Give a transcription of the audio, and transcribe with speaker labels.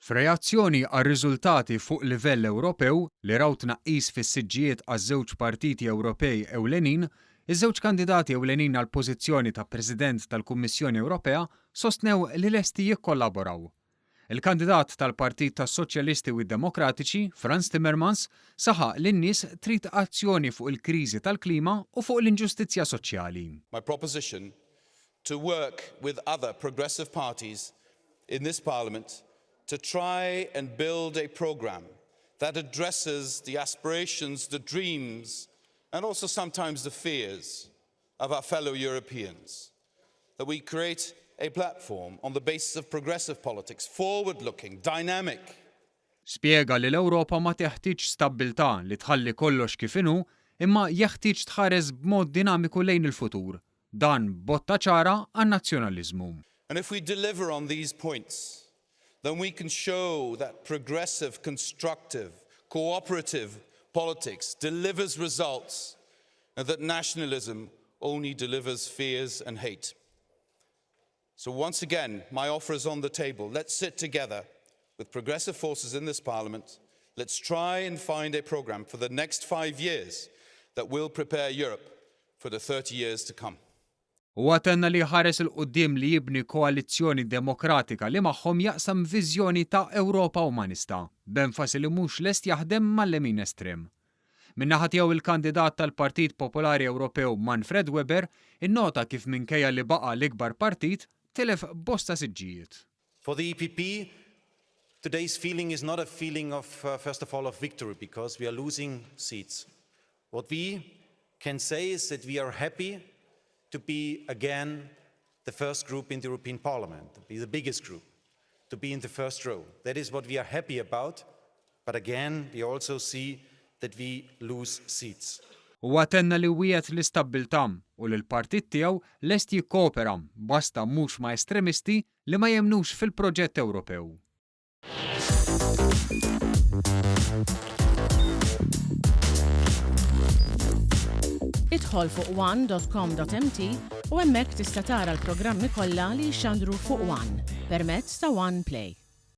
Speaker 1: F'reazzjoni għar-riżultati fuq livell Ewropew li raw tnaqqis fis-siġġijiet għaż-żewġ partiti Ewropej ewlenin, iż-żewġ kandidati ewlenin għal pożizzjoni ta' President tal-Kummissjoni Ewropea sostnew li lesti jikkollaboraw. Il-kandidat tal-Partit tas-Soċjalisti u d-Demokratiċi, Frans Timmermans, saħaq li n-nies trid azzjoni fuq il-kriżi tal-klima u fuq l-inġustizzja soċjali.
Speaker 2: My proposition to work with other progressive parties in this Parliament to try and build a programme that addresses the aspirations, the dreams, and also sometimes the fears of our fellow Europeans. That we create a platform on the basis of progressive politics, forward-looking, dynamic.
Speaker 1: Spjega li l-Ewropa ma teħtieġ stabbiltà li tħalli kollox kif inhu, imma jeħtieġ tħares b'mod dinamiku lejn il-futur. Dan botta ċara għan-nazzjonaliżmu.
Speaker 2: And if we deliver on these points, then we can show that progressive, constructive, cooperative politics delivers results and that nationalism only delivers fears and hate. So once again, my offer is on the table. Let's sit together with progressive forces in this Parliament. Let's try and find a programme for the next 5 years that will prepare Europe for the 30 years to come.
Speaker 1: U għatenna li ħares il-qoddim li jibni koalizzjoni demokratika li magħhom jaqsam viżjoni ta' Ewropa umanista, b'enfasi li mhux lest jaħdem mal-lemin estrem. Min-naħa tiegħu il-kandidat tal-Partit Popolari Ewropew Manfred Weber innota kif minkejja li baqa' l-ikbar partit tilef bosta siġġijiet.
Speaker 3: For the EPP, today's feeling is not a feeling of, first of all, of victory, because we are losing seats. What we can say is that we are happy to be again the first group in the European Parliament, to be the biggest group, to be in the first row. That is what we are happy about, but again, we also see that we lose seats.
Speaker 1: U għatenna li wiet l-istabbiltam u l-partit tiegħu lest jikkopera basta mhux ma' estremisti li ma jemnux fil-proġett Ewropew.
Speaker 4: Idħol fuq one.com.mt u hemmhekk tista' tara l-programmi kollha li jxandru fuq One permezz ta' One Play.